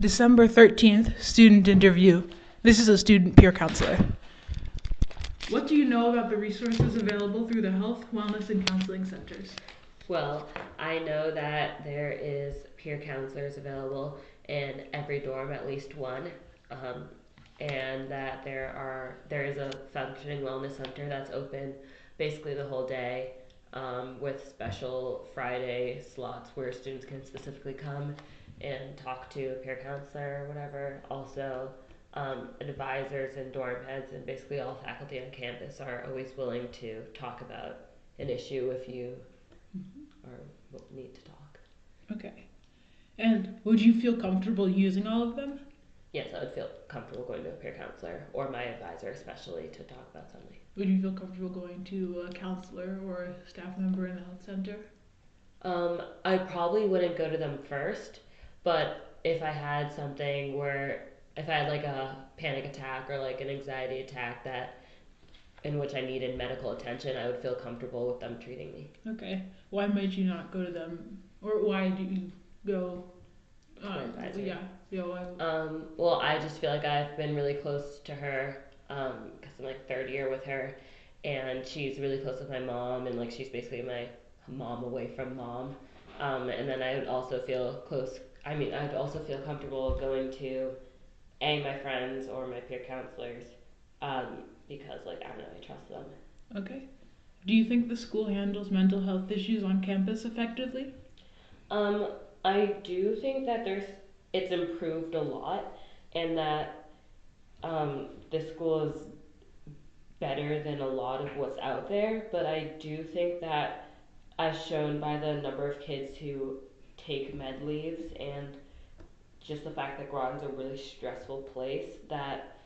December 13th, student interview. This is a student peer counselor. What do you know about the resources available through the Health, Wellness, and Counseling Centers? Well, I know that there is peer counselors available in every dorm, at least one, um, and that there is a functioning wellness center that's open basically the whole day, with special Friday slots where students can specifically come and talk to a peer counselor or whatever. Also, advisors and dorm heads and basically all faculty on campus are always willing to talk about an issue if you or need to talk. Okay. And would you feel comfortable using all of them? Yes, I would feel comfortable going to a peer counselor or my advisor, especially to talk about something. Would you feel comfortable going to a counselor or a staff member in the health center? I probably wouldn't go to them first, but if I had something where if I had like a panic attack or like an anxiety attack that in which I needed medical attention, I would feel comfortable with them treating me. Okay. Why might you not go to them? Or why do you go? To my advisor. Yeah. Why? Well, I just feel like I've been really close to her because I'm like third year with her, and she's really close with my mom, and like she's basically my mom away from mom. And then I would also feel close. I mean, I'd also feel comfortable going to my friends or my peer counselors because like I don't know, I trust them. Okay. Do you think the school handles mental health issues on campus effectively? Um, I do think that it's improved a lot, and that the school is better than a lot of what's out there. But I do think that, as shown by the number of kids who take med leaves and just the fact that Groton's a really stressful place, that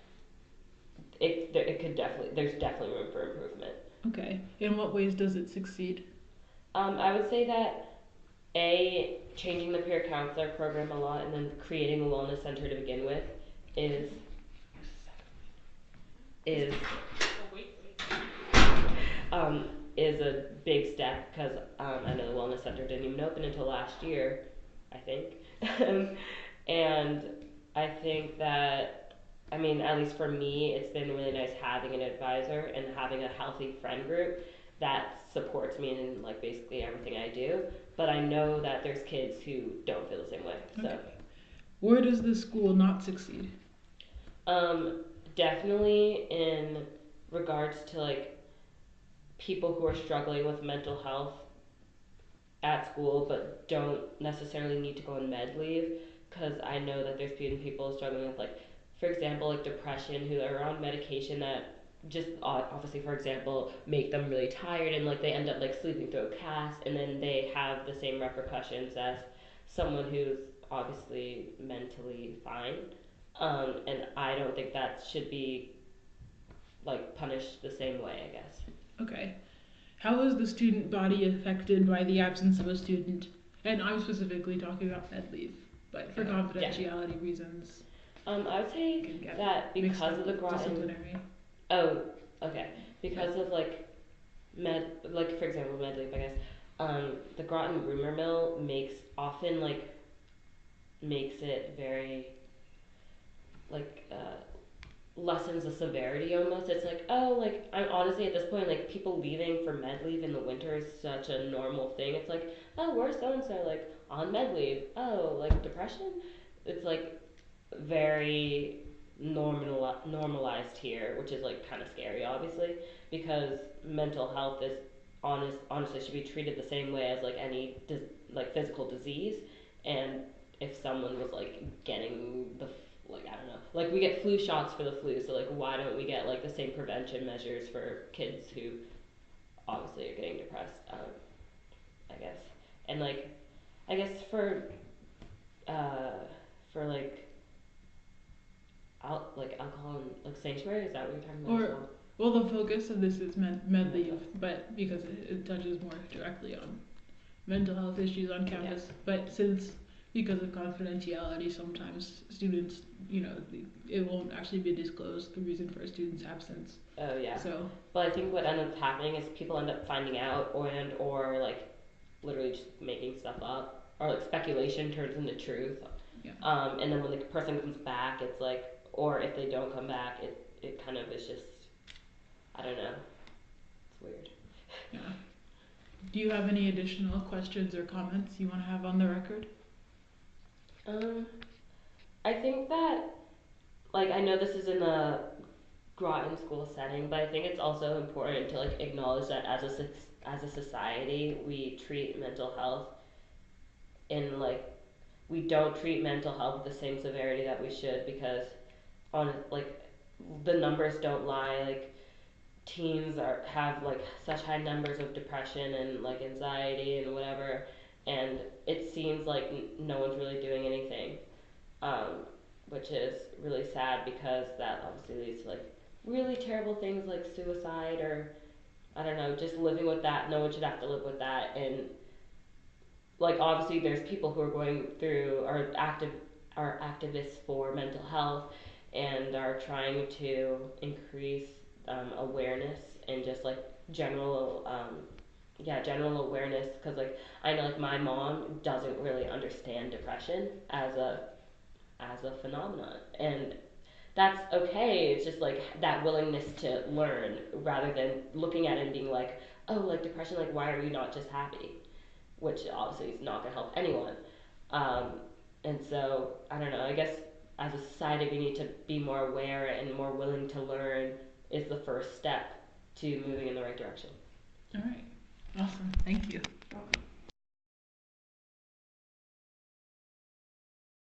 it could definitely there's definitely room for improvement. Okay. In what ways does it succeed? I would say that changing the peer counselor program a lot and then creating a wellness center to begin with is is um, is a big step because I know the wellness center didn't even open until last year, I think, and I think that I mean at least for me, it's been really nice having an advisor and having a healthy friend group that supports me in like basically everything I do. But I know that there's kids who don't feel the same way. So Okay. Where does the school not succeed? um, definitely in regards to like people who are struggling with mental health at school but don't necessarily need to go on med leave, because I know that there's been people struggling with like for example like depression who are on medication that just obviously for example make them really tired and like they end up like sleeping through a class and then they have the same repercussions as someone who's obviously mentally fine, and I don't think that should be like punished the same way, I guess. Okay. How is the student body affected by the absence of a student? And I'm specifically talking about med leave, but for Yeah. confidentiality reasons, I would it say can get that mixed because up of the with Groton. disciplinary. Oh, okay. Because of like like for example, med leave, I guess. The Groton rumor mill makes it very like lessens the severity almost. It's like, oh, like I'm honestly at this point like people leaving for med leave in the winter is such a normal thing. It's like, oh, where's so and so like on med leave? Oh, like depression. It's like very normalized here, which is like kind of scary, obviously, because mental health is honestly should be treated the same way as like any like physical disease, and if someone was like getting the like I don't know, like we get flu shots for the flu, so like why don't we get like the same prevention measures for kids who obviously are getting depressed? I guess, and like I guess uh, for like alcohol and like sanctuary? Is that what you're talking about as Or, well? well, the focus of this is med Mental. leave, but because it touches more directly on mental health issues on Yeah. campus. But since, because of confidentiality, sometimes students, it won't actually be disclosed the reason for a student's absence. Oh yeah. So, But I think what ends up happening is people end up finding out or like literally just making stuff up or like speculation turns into truth. Yeah. And then when the person comes back, it's like, or if they don't come back, it kind of is just, I don't know, it's weird. Yeah. Do you have any additional questions or comments you want to have on the record? Um, I think that, like, I know this is in a Groton school setting, but I think it's also important to like acknowledge that as a society, we treat mental health in like we don't treat mental health with the same severity that we should because on like the numbers don't lie. Like teens have like such high numbers of depression and like anxiety and whatever, and it seems like no one's really doing anything, um, which is really sad because that obviously leads to like really terrible things like suicide or I don't know, just living with that. No one should have to live with that, and like obviously there's people who are going through are activists for mental health and are trying to increase awareness and just like general general awareness because like I know like my mom doesn't really understand depression as a phenomenon and that's okay. It's just like that willingness to learn rather than looking at it and being like, oh, like depression, like why are you not just happy? Which obviously is not going to help anyone. Um, and so, I don't know, I guess as a society, we need to be more aware and more willing to learn is the first step to moving in the right direction. All right. Awesome. Thank you.